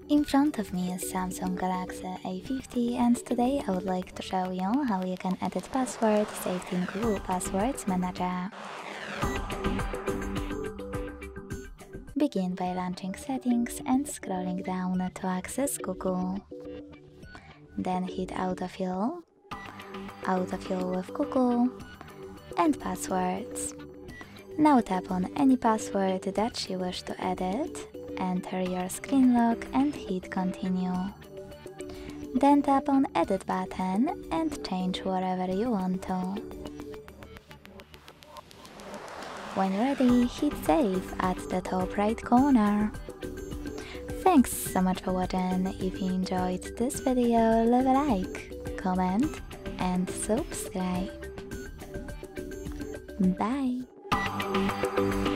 In front of me is Samsung Galaxy A50, and today I would like to show you how you can edit password saved in Google Passwords Manager. Begin by launching Settings and scrolling down to access Google. Then hit Autofill, Autofill with Google, and Passwords. Now tap on any password that you wish to edit, enter your screen lock and hit Continue. Then tap on Edit button and change whatever you want to. When ready, hit Save at the top right corner. Thanks so much for watching. If you enjoyed this video, leave a like, comment and subscribe. Bye!